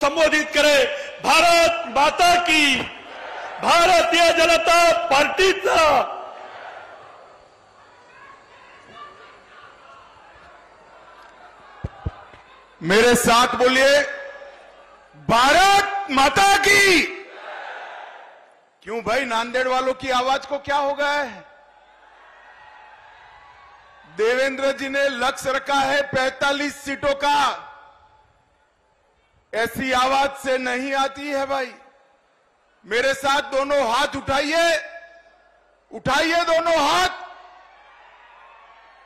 संबोधित करें। भारत माता की, भारतीय जनता पार्टीचा मेरे साथ बोलिए, भारत माता की। क्यों भाई, नांदेड़ वालों की आवाज को क्या हो गया है? देवेंद्र जी ने लक्ष्य रखा है 45 सीटों का। ऐसी आवाज से नहीं आती है भाई। मेरे साथ दोनों हाथ उठाइए, उठाइए दोनों हाथ।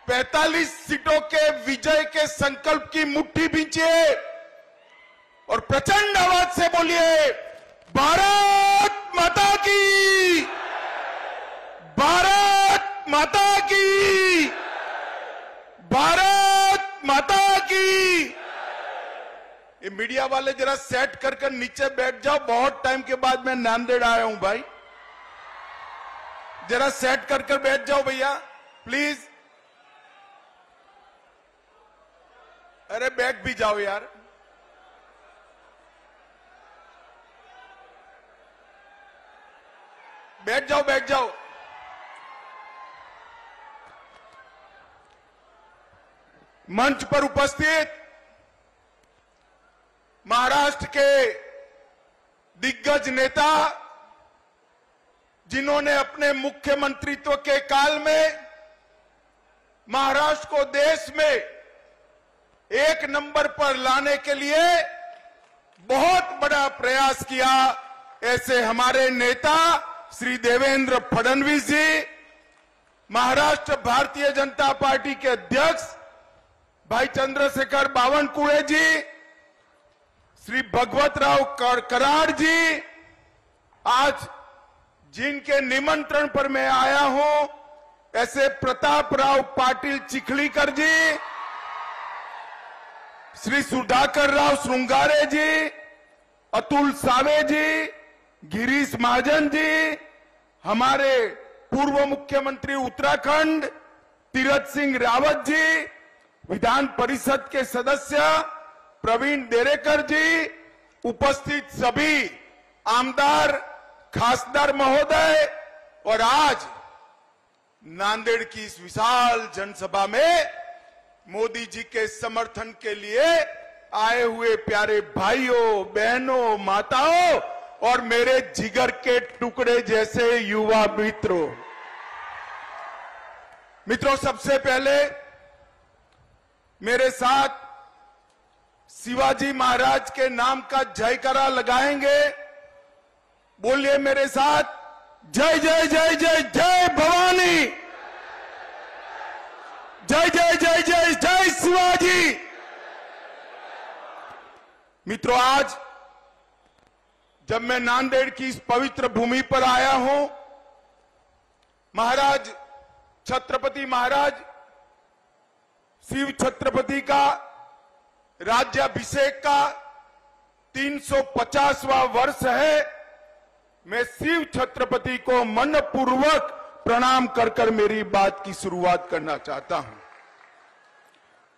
45 सीटों के विजय के संकल्प की मुट्ठी भींचिए और प्रचंड आवाज से बोलिए, भारत माता की, भारत माता की, भारत माता की। ये मीडिया वाले जरा सेट कर नीचे बैठ जाओ। बहुत टाइम के बाद मैं नांदेड़ आया हूं भाई, जरा सेट कर बैठ जाओ भैया प्लीज। अरे बैठ भी जाओ यार। बैठ जाओ, बैठ जाओ। मंच पर उपस्थित महाराष्ट्र के दिग्गज नेता, जिन्होंने अपने मुख्यमंत्रित्व के काल में महाराष्ट्र को देश में एक नंबर पर लाने के लिए बहुत बड़ा प्रयास किया, ऐसे हमारे नेता श्री देवेंद्र फडणवीस जी, महाराष्ट्र भारतीय जनता पार्टी के अध्यक्ष भाई चंद्रशेखर बावनकुळे जी, श्री भगवतराव कराड़ जी, आज जिनके निमंत्रण पर मैं आया हूं, ऐसे प्रताप राव पाटिल चिखलीकर जी, श्री सुधाकर राव श्रृंगारे जी, अतुल सावे जी, गिरीश महाजन जी, हमारे पूर्व मुख्यमंत्री उत्तराखंड तीरथ सिंह रावत जी, विधान परिषद के सदस्य प्रवीण देरेकर जी, उपस्थित सभी आमदार, खासदार महोदय, और आज नांदेड़ की इस विशाल जनसभा में मोदी जी के समर्थन के लिए आए हुए प्यारे भाइयों, बहनों, माताओं और मेरे जिगर के टुकड़े जैसे युवा मित्रों, सबसे पहले मेरे साथ शिवाजी महाराज के नाम का जयकारा लगाएंगे। बोलिए मेरे साथ, जय जय जय जय जय भवानी, जय जय जय जय जय शिवाजी। मित्रों, आज जब मैं नांदेड़ की इस पवित्र भूमि पर आया हूं, महाराज छत्रपति महाराज शिव छत्रपति का राज्याभिषेक का 350वां वर्ष है। मैं शिव छत्रपति को मनपूर्वक प्रणाम कर मेरी बात की शुरुआत करना चाहता हूं।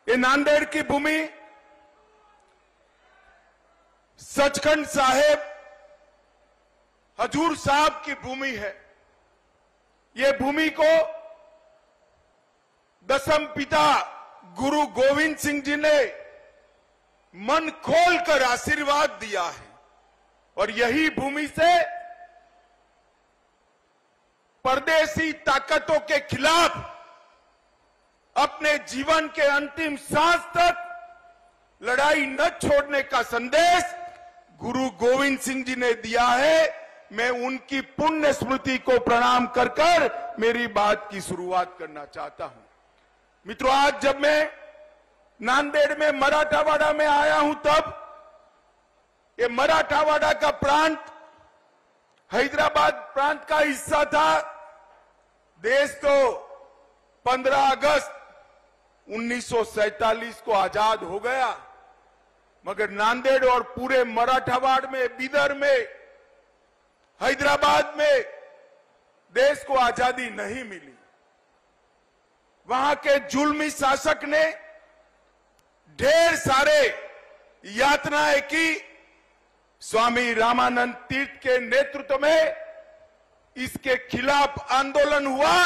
ये नांदेड़ की भूमि सचखंड साहेब हजूर साहब की भूमि है। ये भूमि को दसम पिता गुरु गोविंद सिंह जी ने मन खोलकर आशीर्वाद दिया है, और यही भूमि से परदेशी ताकतों के खिलाफ अपने जीवन के अंतिम सांस तक लड़ाई न छोड़ने का संदेश गुरु गोविंद सिंह जी ने दिया है। मैं उनकी पुण्य स्मृति को प्रणाम कर मेरी बात की शुरुआत करना चाहता हूं। मित्रों, आज जब मैं नांदेड़ में मराठावाड़ा में आया हूं, तब ये मराठावाड़ा का प्रांत हैदराबाद प्रांत का हिस्सा था। देश तो 15 अगस्त 1947 को आजाद हो गया, मगर नांदेड़ और पूरे मराठावाड़ में, बीदर में, हैदराबाद में देश को आजादी नहीं मिली। वहां के जुल्मी शासक ने ढेर सारे यातनाएं की, स्वामी रामानंद तीर्थ के नेतृत्व में इसके खिलाफ आंदोलन हुआ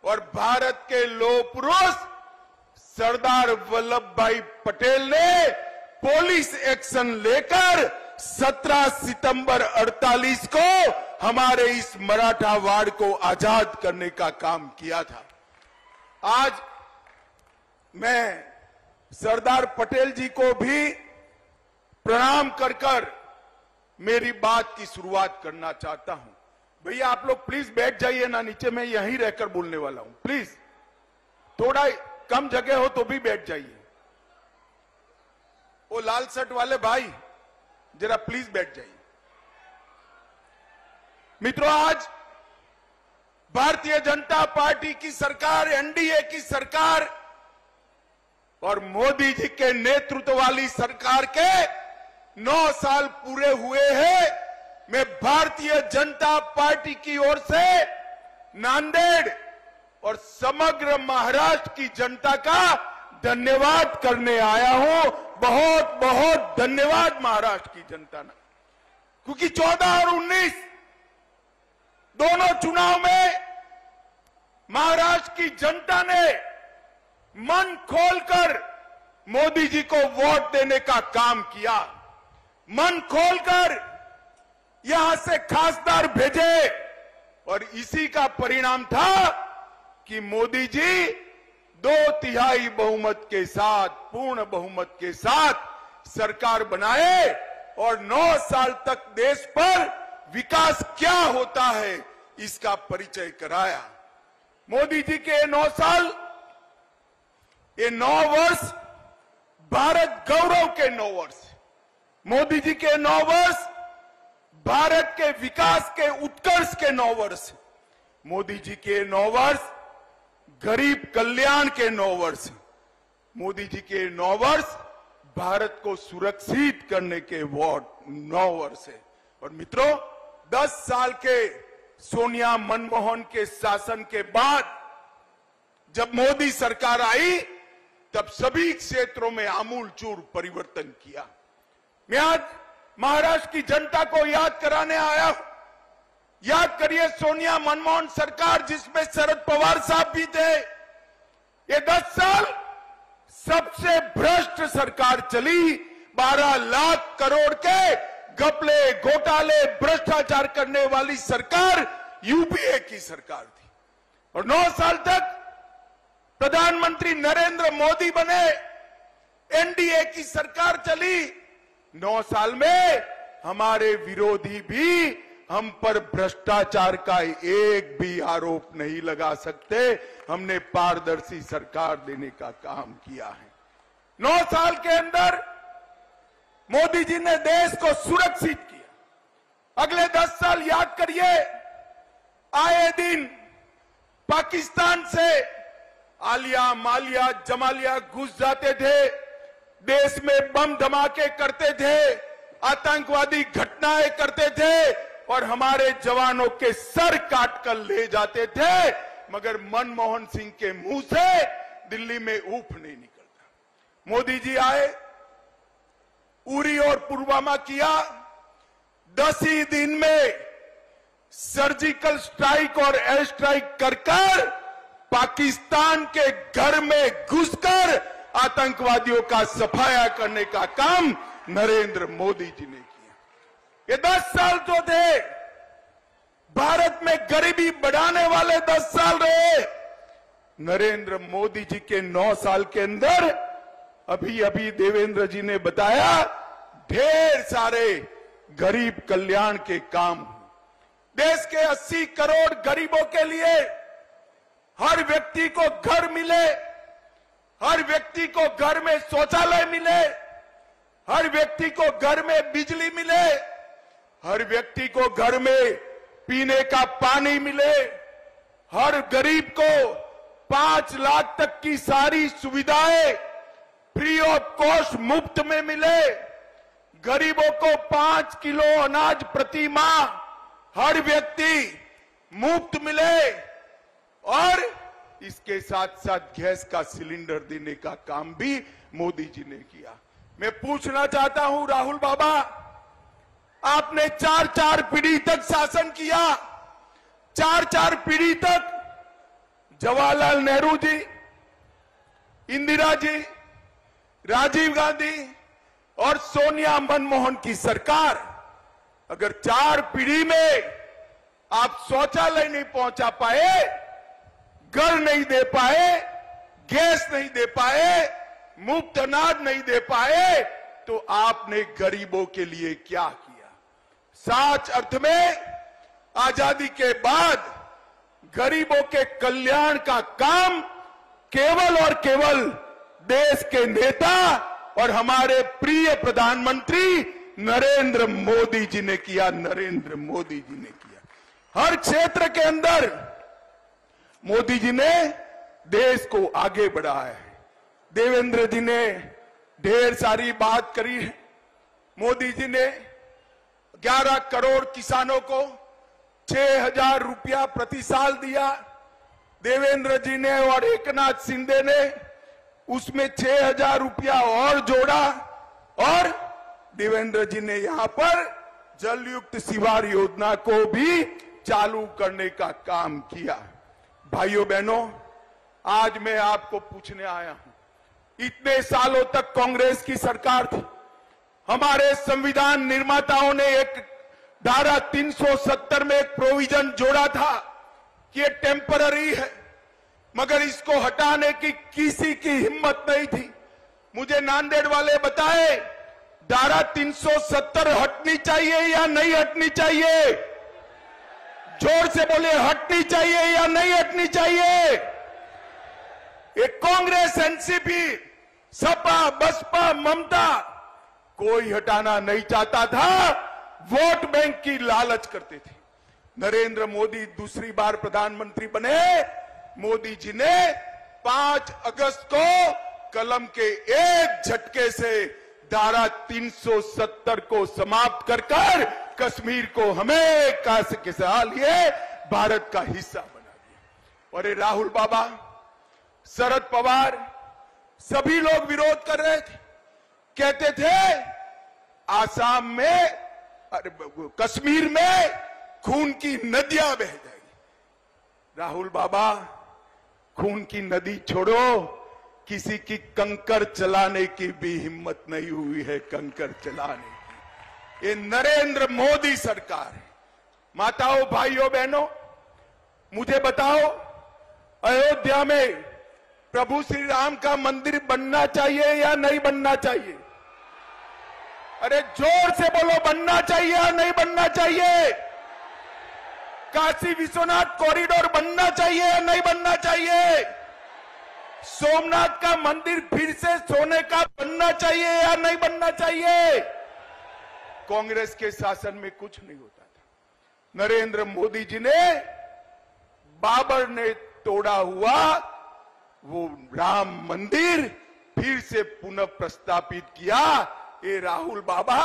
और भारत के लौह पुरुष सरदार वल्लभ भाई पटेल ने पुलिस एक्शन लेकर 17 सितंबर 48 को हमारे इस मराठा वाड़ को आजाद करने का काम किया था। आज मैं सरदार पटेल जी को भी प्रणाम कर मेरी बात की शुरुआत करना चाहता हूं। भैया आप लोग प्लीज बैठ जाइए ना नीचे, मैं यहीं रहकर बोलने वाला हूं। प्लीज थोड़ा कम जगह हो तो भी बैठ जाइए। वो लाल शर्ट वाले भाई जरा प्लीज बैठ जाइए। मित्रों, आज भारतीय जनता पार्टी की सरकार, एनडीए की सरकार और मोदी जी के नेतृत्व वाली सरकार के 9 साल पूरे हुए हैं। मैं भारतीय जनता पार्टी की ओर से नांदेड़ और समग्र महाराष्ट्र की जनता का धन्यवाद करने आया हूं। बहुत बहुत धन्यवाद महाराष्ट्र की जनता ने, क्योंकि 14 और 19 दोनों चुनाव में महाराष्ट्र की जनता ने मन खोलकर मोदी जी को वोट देने का काम किया। मन खोलकर यहां से खासदार भेजे और इसी का परिणाम था कि मोदी जी 2/3 बहुमत के साथ, पूर्ण बहुमत के साथ सरकार बनाए और 9 साल तक देश पर विकास क्या होता है इसका परिचय कराया। मोदी जी के 9 साल, ये 9 वर्ष भारत गौरव के 9 वर्ष। मोदी जी के 9 वर्ष भारत के विकास के उत्कर्ष के 9 वर्ष। मोदी जी के 9 वर्ष गरीब कल्याण के 9 वर्ष। मोदी जी के 9 वर्ष भारत को सुरक्षित करने के 9 वर्ष है। और मित्रों, 10 साल के सोनिया मनमोहन के शासन के बाद जब मोदी सरकार आई तब सभी क्षेत्रों में आमूलचूल परिवर्तन किया। मैं आज महाराष्ट्र की जनता को याद कराने आया हूं। याद करिए सोनिया मनमोहन सरकार, जिसमें शरद पवार साहब भी थे। ये 10 साल सबसे भ्रष्ट सरकार चली। 12 लाख करोड़ के घपले, घोटाले, भ्रष्टाचार करने वाली सरकार यूपीए की सरकार थी। और 9 साल तक प्रधानमंत्री नरेंद्र मोदी बने, एनडीए की सरकार चली। 9 साल में हमारे विरोधी भी हम पर भ्रष्टाचार का एक भी आरोप नहीं लगा सकते। हमने पारदर्शी सरकार देने का काम किया है। 9 साल के अंदर मोदी जी ने देश को सुरक्षित किया। अगले 10 साल याद करिए, आए दिन पाकिस्तान से आलिया, मालिया, जमालिया घुस जाते थे, देश में बम धमाके करते थे, आतंकवादी घटनाएं करते थे और हमारे जवानों के सर काटकर ले जाते थे, मगर मनमोहन सिंह के मुंह से दिल्ली में ऊफ नहीं निकलता। मोदी जी आए, उरी और पुलवामा किया। 10 ही दिन में सर्जिकल स्ट्राइक और एयर स्ट्राइक कर पाकिस्तान के घर में घुसकर आतंकवादियों का सफाया करने का काम नरेंद्र मोदी जी ने किया। ये 10 साल जो थे, भारत में गरीबी बढ़ाने वाले 10 साल रहे। नरेंद्र मोदी जी के 9 साल के अंदर अभी अभी देवेंद्र जी ने बताया, ढेर सारे गरीब कल्याण के काम। देश के 80 करोड़ गरीबों के लिए हर व्यक्ति को घर मिले, हर व्यक्ति को घर में शौचालय मिले, हर व्यक्ति को घर में बिजली मिले, हर व्यक्ति को घर में पीने का पानी मिले, हर गरीब को 5 लाख तक की सारी सुविधाएं फ्री ऑफ कॉस्ट मुफ्त में मिले, गरीबों को 5 किलो अनाज प्रति माह हर व्यक्ति मुफ्त मिले और इसके साथ साथ गैस का सिलेंडर देने का काम भी मोदी जी ने किया। मैं पूछना चाहता हूं राहुल बाबा, आपने 4-4 पीढ़ी तक शासन किया। 4-4 पीढ़ी तक जवाहरलाल नेहरू जी, इंदिरा जी, राजीव गांधी और सोनिया मनमोहन की सरकार, अगर 4 पीढ़ी में आप शौचालय नहीं पहुंचा पाए, घर नहीं दे पाए, गैस नहीं दे पाए, मुफ्त अनाज नहीं दे पाए, तो आपने गरीबों के लिए क्या किया? सच अर्थ में आजादी के बाद गरीबों के कल्याण का काम केवल और केवल देश के नेता और हमारे प्रिय प्रधानमंत्री नरेंद्र मोदी जी ने किया। नरेंद्र मोदी जी ने किया। हर क्षेत्र के अंदर मोदी जी ने देश को आगे बढ़ाया है। देवेंद्र जी ने ढेर सारी बात करी है। मोदी जी ने 11 करोड़ किसानों को 6,000 रुपया प्रति साल दिया। देवेंद्र जी ने और एकनाथ शिंदे ने उसमें 6,000 रुपया और जोड़ा और देवेंद्र जी ने यहां पर जलयुक्त शिवार योजना को भी चालू करने का काम किया। भाइयों बहनों, आज मैं आपको पूछने आया हूं, इतने सालों तक कांग्रेस की सरकार थी। हमारे संविधान निर्माताओं ने एक धारा 370 में एक प्रोविजन जोड़ा था कि ये टेम्पररी है, मगर इसको हटाने की किसी की हिम्मत नहीं थी। मुझे नांदेड़ वाले बताए, धारा 370 हटनी चाहिए या नहीं हटनी चाहिए? जोर से बोले, हटनी चाहिए या नहीं हटनी चाहिए? एक कांग्रेस, एनसीपी, सपा, बसपा, ममता, कोई हटाना नहीं चाहता था। वोट बैंक की लालच करते थे। नरेंद्र मोदी दूसरी बार प्रधानमंत्री बने। मोदी जी ने 5 अगस्त को कलम के एक झटके से धारा 370 को समाप्त कर कश्मीर को हमें के साल ये भारत का हिस्सा बना दिया। और ये राहुल बाबा, शरद पवार, सभी लोग विरोध कर रहे थे। कहते थे आसाम में, कश्मीर में खून की नदियां बह जाएगी। राहुल बाबा, खून की नदी छोड़ो, किसी की कंकर चलाने की भी हिम्मत नहीं हुई है। कंकर चलाने की ये नरेंद्र मोदी सरकार है। माताओं, भाइयों, बहनों, मुझे बताओ, अयोध्या में प्रभु श्री राम का मंदिर बनना चाहिए या नहीं बनना चाहिए? अरे जोर से बोलो, बनना चाहिए या नहीं बनना चाहिए? काशी विश्वनाथ कॉरिडोर बनना चाहिए या नहीं बनना चाहिए? सोमनाथ का मंदिर फिर से सोने का बनना चाहिए या नहीं बनना चाहिए? कांग्रेस के शासन में कुछ नहीं होता था। नरेंद्र मोदी जी ने बाबर ने तोड़ा हुआ वो राम मंदिर फिर से पुनः प्रस्तापित किया। ये राहुल बाबा,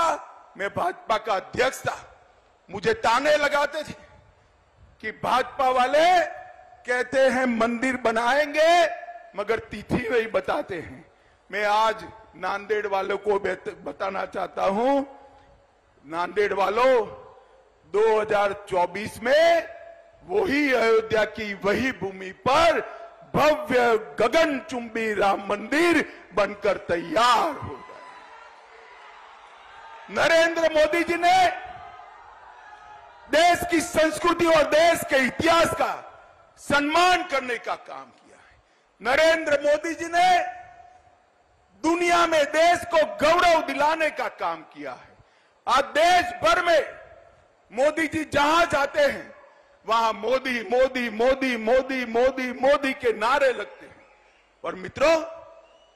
मैं भाजपा का अध्यक्ष था, मुझे ताने लगाते थे कि भाजपा वाले कहते हैं मंदिर बनाएंगे मगर तिथि नहीं बताते हैं। मैं आज नांदेड़ वालों को बताना चाहता हूं, नांदेड़ वालों, 2024 में वही अयोध्या की वही भूमि पर भव्य गगनचुंबी राम मंदिर बनकर तैयार हो गया। नरेंद्र मोदी जी ने देश की संस्कृति और देश के इतिहास का सम्मान करने का काम किया है। नरेंद्र मोदी जी ने दुनिया में देश को गौरव दिलाने का काम किया है। आज देश भर में मोदी जी जहां जाते हैं वहां मोदी मोदी मोदी मोदी मोदी मोदी के नारे लगते हैं। और मित्रों,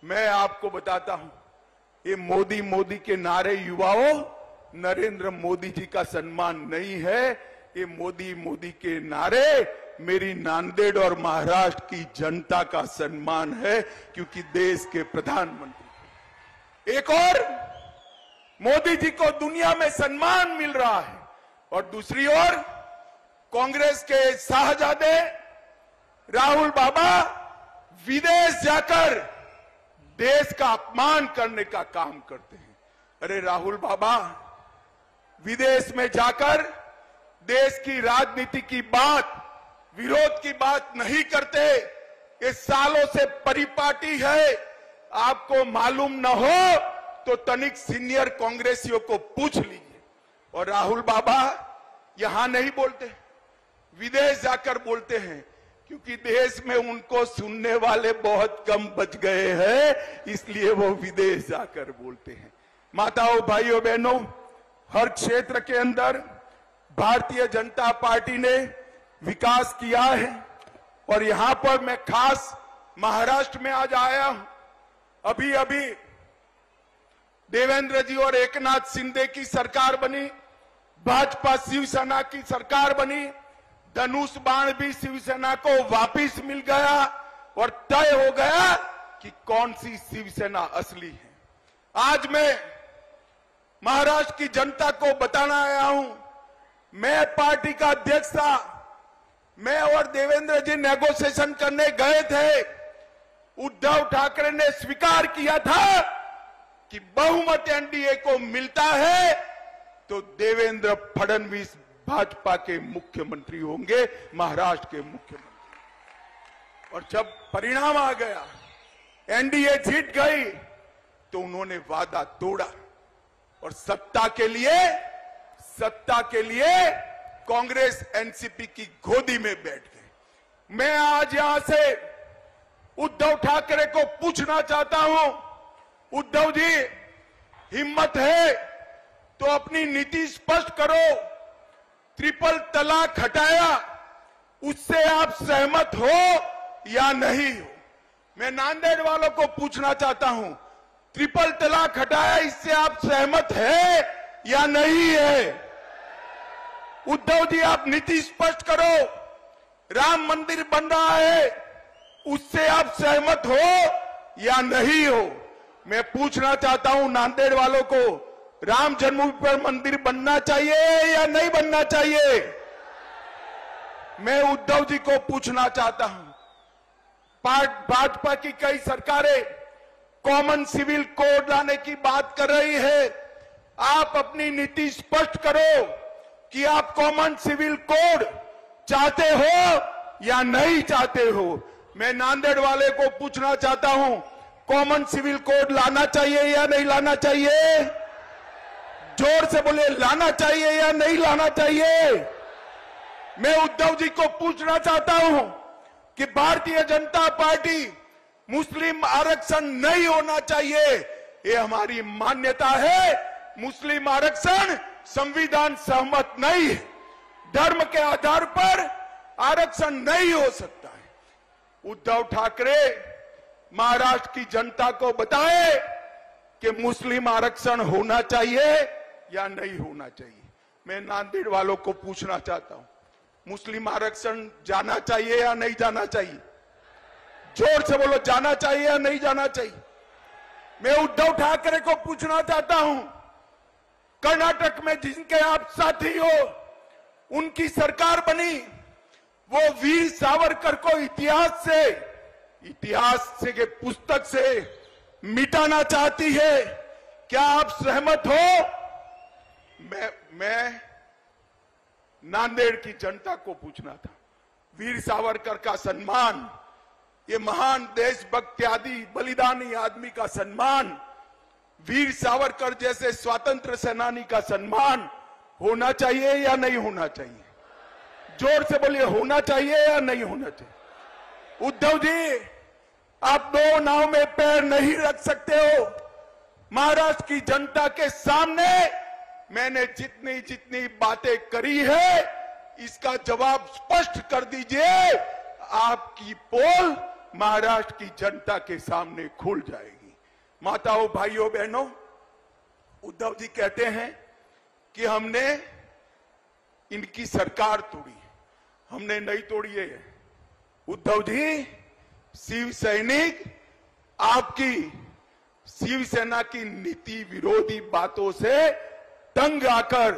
मैं आपको बताता हूं, ये मोदी मोदी के नारे युवाओं नरेंद्र मोदी जी का सम्मान नहीं है। ये मोदी मोदी के नारे मेरी नांदेड़ और महाराष्ट्र की जनता का सम्मान है, क्योंकि देश के प्रधानमंत्री। एक और मोदी जी को दुनिया में सम्मान मिल रहा है और दूसरी ओर कांग्रेस के शाहजादे राहुल बाबा विदेश जाकर देश का अपमान करने का काम करते हैं। अरे राहुल बाबा, विदेश में जाकर देश की राजनीति की बात, विरोध की बात नहीं करते। ये सालों से परिपाटी है। आपको मालूम न हो तो तनिक सीनियर कांग्रेसियों को पूछ लीजिए। और राहुल बाबा यहां नहीं बोलते, विदेश जाकर बोलते हैं, क्योंकि देश में उनको सुनने वाले बहुत कम बच गए हैं, इसलिए वो विदेश जाकर बोलते हैं। माताओं, भाइयों, बहनों, हर क्षेत्र के अंदर भारतीय जनता पार्टी ने विकास किया है। और यहां पर मैं खास महाराष्ट्र में आज आया हूं। अभी अभी देवेंद्र जी और एकनाथ शिंदे की सरकार बनी, भाजपा शिवसेना की सरकार बनी, धनुष बाण भी शिवसेना को वापिस मिल गया और तय हो गया कि कौन सी शिवसेना असली है। आज मैं महाराष्ट्र की जनता को बताना आया हूं, मैं पार्टी का अध्यक्ष था, मैं और देवेंद्र जी नेगोशिएशन करने गए थे। उद्धव ठाकरे ने स्वीकार किया था कि बहुमत एनडीए को मिलता है तो देवेंद्र फडणवीस भाजपा के मुख्यमंत्री होंगे, महाराष्ट्र के मुख्यमंत्री। और जब परिणाम आ गया, एनडीए जीत गई, तो उन्होंने वादा तोड़ा और सत्ता के लिए कांग्रेस एनसीपी की गोदी में बैठ गए। मैं आज यहां से उद्धव ठाकरे को पूछना चाहता हूं, उद्धव जी, हिम्मत है तो अपनी नीति स्पष्ट करो। ट्रिपल तलाक हटाया, उससे आप सहमत हो या नहीं हो? मैं नांदेड़ वालों को पूछना चाहता हूं, ट्रिपल तलाक हटाया, इससे आप सहमत है या नहीं है? उद्धव जी, आप नीति स्पष्ट करो। राम मंदिर बन रहा है, उससे आप सहमत हो या नहीं हो? मैं पूछना चाहता हूं नांदेड़ वालों को, राम जन्मभूमि पर मंदिर बनना चाहिए या नहीं बनना चाहिए? मैं उद्धव जी को पूछना चाहता हूं, भाजपा की कई सरकारें कॉमन सिविल कोड लाने की बात कर रही है। आप अपनी नीति स्पष्ट करो कि आप कॉमन सिविल कोड चाहते हो या नहीं चाहते हो। मैं नांदेड़ वाले को पूछना चाहता हूं, कॉमन सिविल कोड लाना चाहिए या नहीं लाना चाहिए? जोर से बोले, लाना चाहिए या नहीं लाना चाहिए? मैं उद्धव जी को पूछना चाहता हूं कि भारतीय जनता पार्टी, मुस्लिम आरक्षण नहीं होना चाहिए, ये हमारी मान्यता है। मुस्लिम आरक्षण संविधान सहमत नहीं है, धर्म के आधार पर आरक्षण नहीं हो सकता है। उद्धव ठाकरे महाराष्ट्र की जनता को बताए कि मुस्लिम आरक्षण होना चाहिए या नहीं होना चाहिए। मैं नांदेड़ वालों को पूछना चाहता हूं, मुस्लिम आरक्षण जाना चाहिए या नहीं जाना चाहिए? जोर से बोलो, जाना चाहिए या नहीं जाना चाहिए? मैं उद्धव ठाकरे को पूछना चाहता हूं, कर्नाटक में जिनके आप साथी हो, उनकी सरकार बनी, वो वीर सावरकर को इतिहास से के पुस्तक से मिटाना चाहती है। क्या आप सहमत हो? मैं नांदेड़ की जनता को पूछना था, वीर सावरकर का सम्मान, ये महान देशभक्त आदि बलिदानी आदमी का सम्मान, वीर सावरकर जैसे स्वतंत्र सेनानी का सम्मान होना चाहिए या नहीं होना चाहिए? जोर से बोलिए, होना चाहिए या नहीं होना चाहिए? उद्धव जी, आप दो नाव में पैर नहीं रख सकते हो। महाराष्ट्र की जनता के सामने मैंने जितनी बातें करी है, इसका जवाब स्पष्ट कर दीजिए। आपकी पोल महाराष्ट्र की जनता के सामने खुल जाएगी। माताओं, भाइयों, बहनों, उद्धव जी कहते हैं कि हमने इनकी सरकार तोड़ी, हमने नहीं तोड़ी है। उद्धव जी, शिव सैनिक आपकी शिवसेना की नीति विरोधी बातों से तंग आकर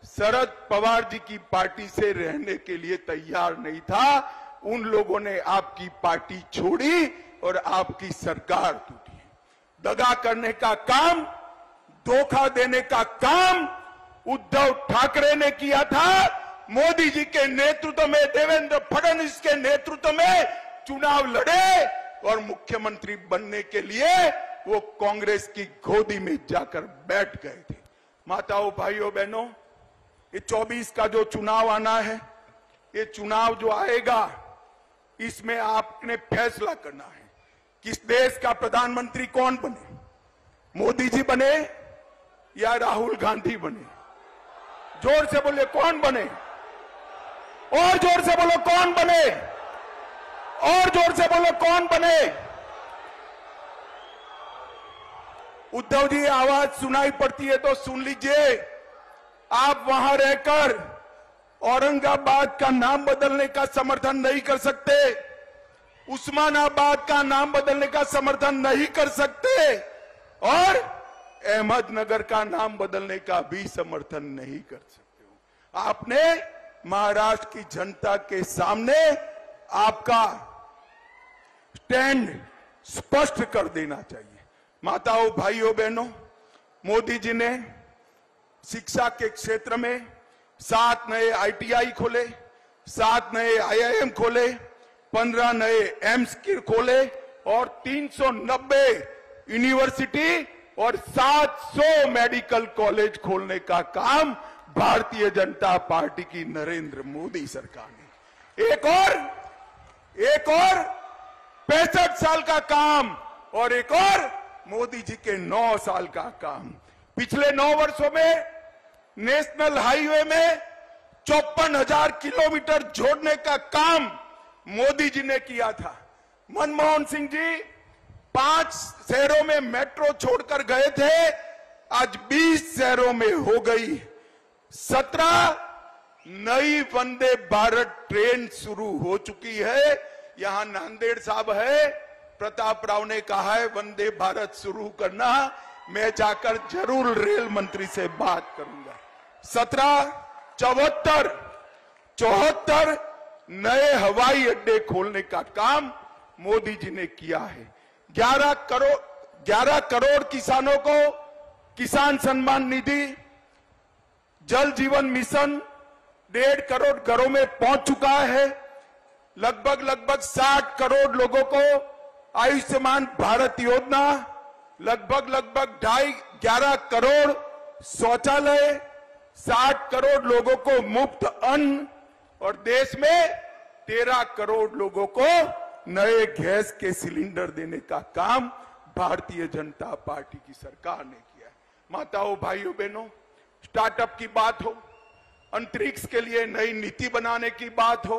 शरद पवार जी की पार्टी से रहने के लिए तैयार नहीं था। उन लोगों ने आपकी पार्टी छोड़ी और आपकी सरकार टूटी। दगा करने का काम, धोखा देने का काम उद्धव ठाकरे ने किया था। मोदी जी के नेतृत्व में, देवेंद्र फडणवीस के नेतृत्व में चुनाव लड़े और मुख्यमंत्री बनने के लिए वो कांग्रेस की गोदी में जाकर बैठ गए थे। माताओं, भाइयों, बहनों, ये 24 का जो चुनाव आना है, ये चुनाव जो आएगा, इसमें आपने फैसला करना है किस देश का प्रधानमंत्री कौन बने, मोदी जी बने या राहुल गांधी बने। जोर से बोले कौन बने, और जोर से बोलो कौन बने, और जोर से बोलो कौन बने। उद्धव जी, आवाज सुनाई पड़ती है तो सुन लीजिए। आप वहां रहकर औरंगाबाद का नाम बदलने का समर्थन नहीं कर सकते, उस्मानाबाद का नाम बदलने का समर्थन नहीं कर सकते, और अहमदनगर का नाम बदलने का भी समर्थन नहीं कर सकते हो। आपने महाराष्ट्र की जनता के सामने आपका स्टैंड स्पष्ट कर देना चाहिए। माताओं, भाइयों, बहनों, मोदी जी ने शिक्षा के क्षेत्र में 7 नए ITI खोले, 7 नए IIM खोले, 15 नए एम्स खोले और 390 यूनिवर्सिटी और 700 मेडिकल कॉलेज खोलने का काम भारतीय जनता पार्टी की नरेंद्र मोदी सरकार ने। एक और 65 साल का काम और एक और मोदी जी के 9 साल का काम। पिछले 9 वर्षों में नेशनल हाईवे में 54,000 किलोमीटर जोड़ने का काम मोदी जी ने किया था। मनमोहन सिंह जी 5 शहरों में मेट्रो छोड़कर गए थे, आज 20 शहरों में हो गई। 17 नई वंदे भारत ट्रेन शुरू हो चुकी है। यहां नांदेड़ साहब है, प्रताप राव ने कहा है वंदे भारत शुरू करना, मैं जाकर जरूर रेल मंत्री से बात करूंगा। 74 नए हवाई अड्डे खोलने का काम मोदी जी ने किया है। 11 करोड़ किसानों को किसान सम्मान निधि, जल जीवन मिशन 1.5 करोड़ घरों में पहुंच चुका है। लगभग 60 करोड़ लोगों को आयुष्मान भारत योजना, लगभग 11 करोड़ शौचालय, 60 करोड़ लोगों को मुफ्त अन्न और देश में 13 करोड़ लोगों को नए गैस के सिलेंडर देने का काम भारतीय जनता पार्टी की सरकार ने किया है। माताओं, भाइयों, बहनों, स्टार्टअप की बात हो, अंतरिक्ष के लिए नई नीति बनाने की बात हो,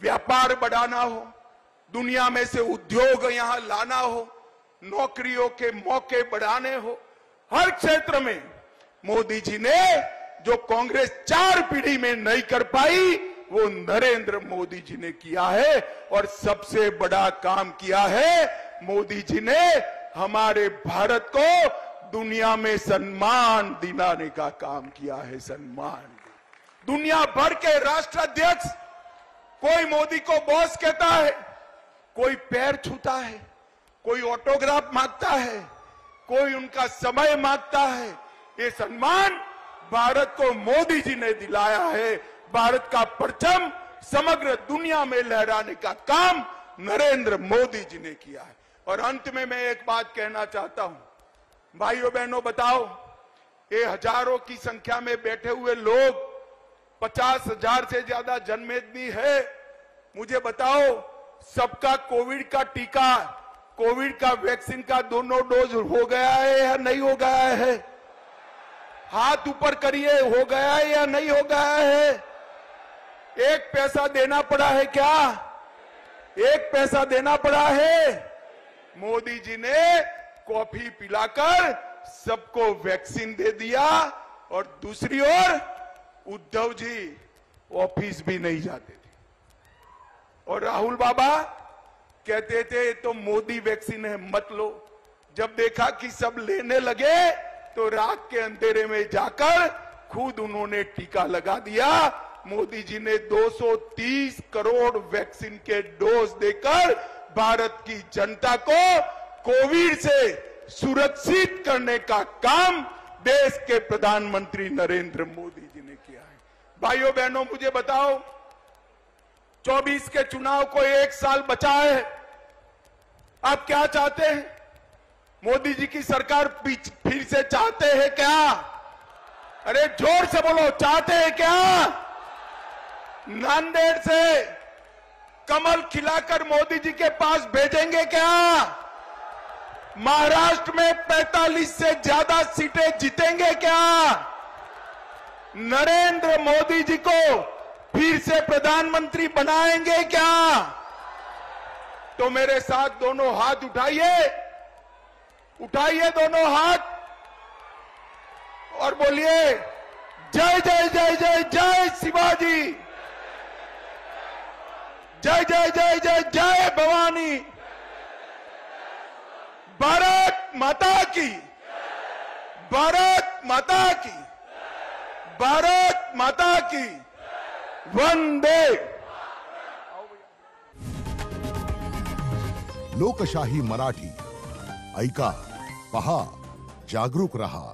व्यापार बढ़ाना हो, दुनिया में से उद्योग यहां लाना हो, नौकरियों के मौके बढ़ाने हो, हर क्षेत्र में मोदी जी ने जो कांग्रेस 4 पीढ़ी में नहीं कर पाई वो नरेंद्र मोदी जी ने किया है। और सबसे बड़ा काम किया है, मोदी जी ने हमारे भारत को दुनिया में सम्मान दिलाने का काम किया है। सम्मान, दुनिया भर के राष्ट्राध्यक्ष कोई मोदी को बॉस कहता है, कोई पैर छूता है, कोई ऑटोग्राफ मांगता है, कोई उनका समय मांगता है। ये सम्मान भारत को मोदी जी ने दिलाया है। भारत का परचम समग्र दुनिया में लहराने का काम नरेंद्र मोदी जी ने किया है। और अंत में मैं एक बात कहना चाहता हूं, भाइयों बहनों, बताओ, ये हजारों की संख्या में बैठे हुए लोग, 50,000 से ज्यादा जनमेदनी है, मुझे बताओ, सबका कोविड का टीका, कोविड का वैक्सीन का दोनों डोज हो गया है या नहीं हो गया है? हाथ ऊपर करिए, हो गया है या नहीं हो गया है? 1 पैसा देना पड़ा है क्या? 1 पैसा देना पड़ा है? मोदी जी ने कॉफी पिलाकर सबको वैक्सीन दे दिया। और दूसरी ओर उद्धव जी ऑफिस भी नहीं जाते थे और राहुल बाबा कहते थे तो मोदी वैक्सीन है, मत लो। जब देखा कि सब लेने लगे तो रात के अंधेरे में जाकर खुद उन्होंने टीका लगा दिया। मोदी जी ने 230 करोड़ वैक्सीन के डोज देकर भारत की जनता को कोविड से सुरक्षित करने का काम देश के प्रधानमंत्री नरेंद्र मोदी जी ने किया है। भाइयों बहनों, मुझे बताओ, 24 के चुनाव को 1 साल बचा है। आप क्या चाहते हैं? मोदी जी की सरकार फिर से चाहते हैं क्या? अरे जोर से बोलो, चाहते हैं क्या? नांदेड़ से कमल खिलाकर मोदी जी के पास भेजेंगे क्या? महाराष्ट्र में 45 से ज्यादा सीटें जीतेंगे क्या? नरेंद्र मोदी जी को फिर से प्रधानमंत्री बनाएंगे क्या? तो मेरे साथ दोनों हाथ उठाइए, उठाइए दोनों हाथ और बोलिए, जय जय जय जय जय शिवाजी, जय जय जय जय जय भवानी, भारत माता की, भारत माता की, भारत माता की, वंदे। लोकशाही मराठी ऐका, पहा, जागरूक रहा.